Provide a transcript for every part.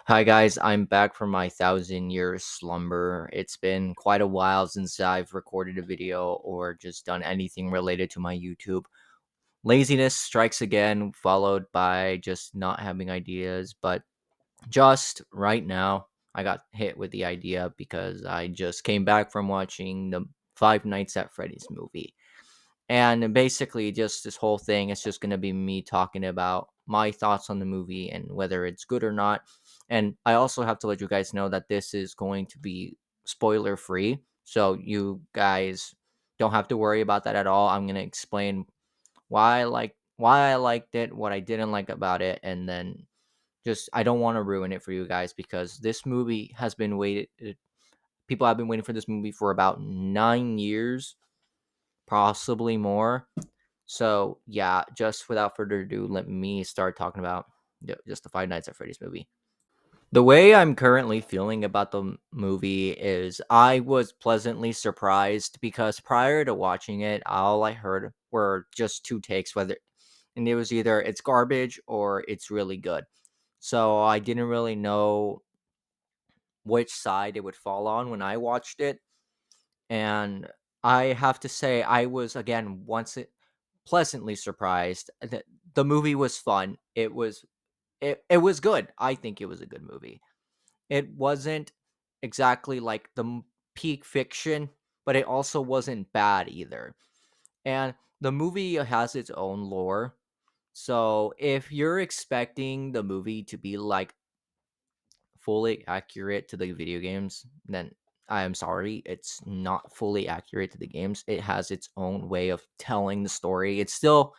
Hi guys, I'm back from my 1,000 year slumber. It's been quite a while since I've recorded a video or just done anything related to my YouTube. Laziness strikes again, followed by just not having ideas. But just right now, I got hit with the idea because I just came back from watching the Five Nights at Freddy's movie. And basically, just this whole thing is just going to be me talking about my thoughts on the movie and whether it's good or not. And I also have to let you guys know that this is going to be spoiler free. So you guys don't have to worry about that at all. I'm going to explain why I liked it, what I didn't like about it, and then just I don't want to ruin it for you guys because this movie has been waited people have been waiting for this movie for about 9 years, possibly more. So yeah, just without further ado, let me start talking about just the Five Nights at Freddy's movie. The way I'm currently feeling about the movie is I was pleasantly surprised because prior to watching it, all I heard were just two takes, and it was either it's garbage or it's really good. So I didn't really know which side it would fall on when I watched it, and I have to say I was again once it pleasantly surprised that the movie was fun. It was good. I think it was a good movie. It wasn't exactly like the peak fiction, but it also wasn't bad either. And the movie has its own lore. So if you're expecting the movie to be like fully accurate to the video games, then I am sorry, it's not fully accurate to the games. It has its own way of telling the story. It's still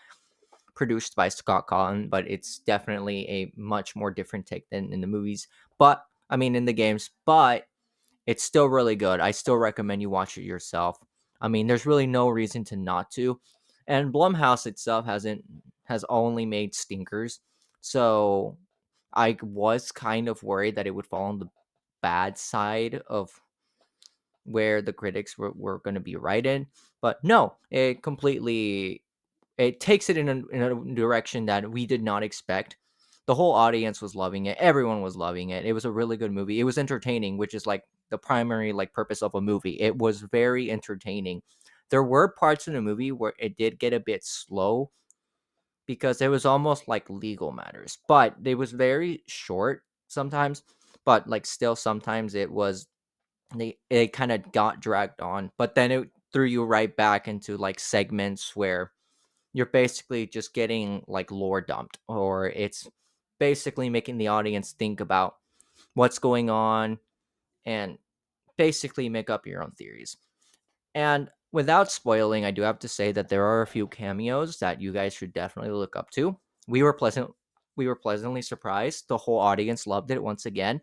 produced by Scott Cawthon, but it's definitely a much more different take than in the movies. But I mean, in the games, but it's still really good. I still recommend you watch it yourself. I mean, there's really no reason to not to. And Blumhouse itself has only made stinkers, so I was kind of worried that it would fall on the bad side of where the critics were going to be right in. But no, it takes it in a direction that we did not expect. The whole audience was loving it. Everyone was loving it. It was a really good movie. It was entertaining, which is like the primary like purpose of a movie. It was very entertaining. There were parts in the movie where it did get a bit slow because it was almost like legal matters, but it was very short sometimes. But like still, sometimes it kind of got dragged on. But then it threw you right back into like segments where you're basically just getting like lore dumped, or it's basically making the audience think about what's going on and basically make up your own theories. And without spoiling, I do have to say that there are a few cameos that you guys should definitely look up to. We were pleasant we were pleasantly surprised. The whole audience loved it once again.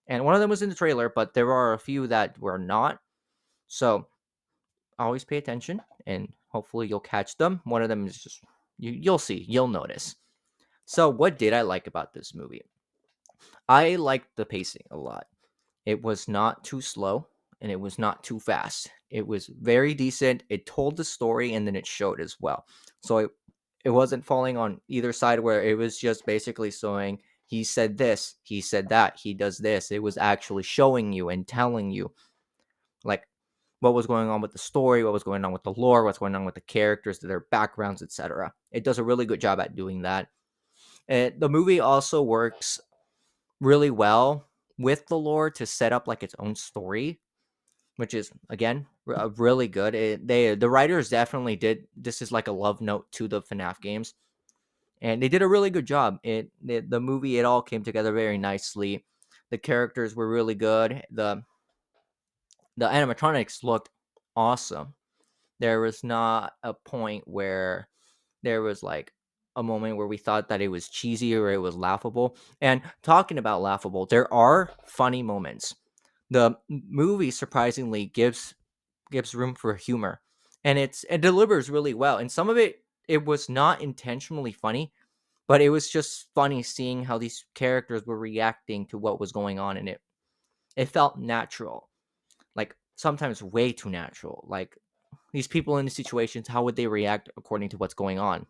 And one of them was in the trailer, but there are a few that were not. So always pay attention and hopefully you'll catch them. One of them is just you'll see, you'll notice. So, what did I like about this movie? I liked the pacing a lot. It was not too slow and it was not too fast. It was very decent. It told the story and then it showed as well. So it wasn't falling on either side where it was just basically showing he said this, he said that, he does this. It was actually showing you and telling you like what was going on with the story, what was going on with the lore, what's going on with the characters, their backgrounds, etc. It does a really good job at doing that. The movie also works really well with the lore to set up like its own story, which is again really good. The writers definitely did. This is like a love note to the FNAF games, and they did a really good job. The movie it all came together very nicely. The characters were really good. The animatronics looked awesome. There was not a point where there was like a moment where we thought that it was cheesy or it was laughable. And talking about laughable, there are funny moments. The movie surprisingly gives room for humor, and it delivers really well. And some of it was not intentionally funny, but it was just funny seeing how these characters were reacting to what was going on, and it felt natural, like sometimes way too natural. Like these people in these situations, how would they react according to what's going on?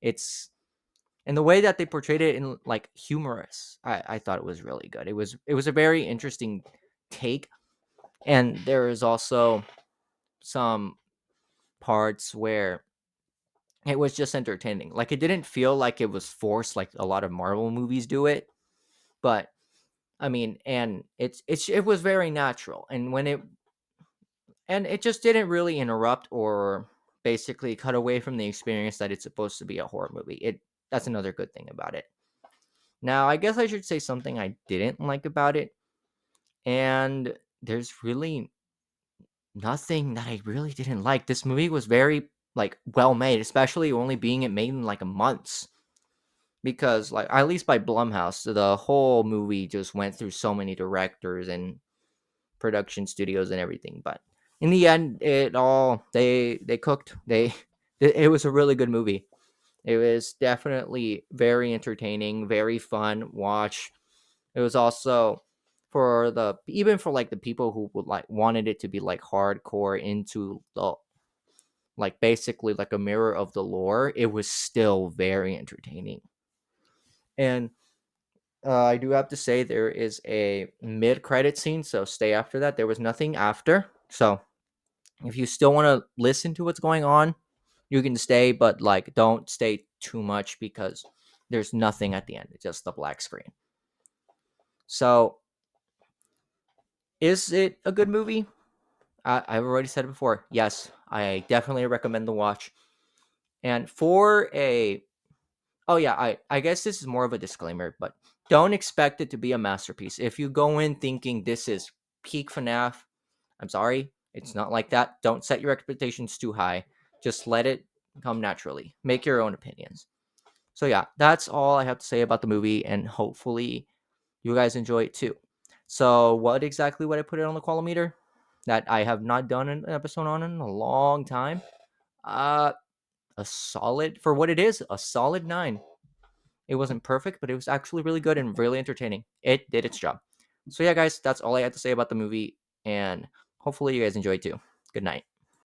It's And the way that they portrayed it in like humorous, I thought it was really good. It was a very interesting take. And there is also some parts where it was just entertaining. Like it didn't feel like it was forced like a lot of Marvel movies do it. But I mean, and it was very natural. And it just didn't really interrupt or basically cut away from the experience that it's supposed to be a horror movie. That's another good thing about it. Now, I guess I should say something I didn't like about it. And there's really nothing that I really didn't like. This movie was very like well made, especially only being it made in like a month. Because like at least by Blumhouse, the whole movie just went through so many directors and production studios and everything. But in the end, it all they cooked. They it was a really good movie. It was definitely very entertaining, very fun watch. It was also for the even for like the people who would like wanted it to be like hardcore into the like basically like a mirror of the lore. It was still very entertaining. And I do have to say there is a mid-credit scene, so stay after that. There was nothing after, so if you still want to listen to what's going on, you can stay, but like don't stay too much because there's nothing at the end. It's just the black screen. So, is it a good movie? I've already said it before. Yes, I definitely recommend the watch. And for a oh yeah, I guess this is more of a disclaimer, but don't expect it to be a masterpiece. If you go in thinking this is peak FNAF, I'm sorry, it's not like that. Don't set your expectations too high. Just let it come naturally. Make your own opinions. So yeah, that's all I have to say about the movie, and hopefully you guys enjoy it too. So what exactly would I put it on the qualimeter? That I have not done an episode on in a long time. Uh a solid for what it is, a solid 9. It wasn't perfect, but it was actually really good and really entertaining. It did its job. So yeah, guys, that's all I had to say about the movie, and hopefully you guys enjoyed too. Good night.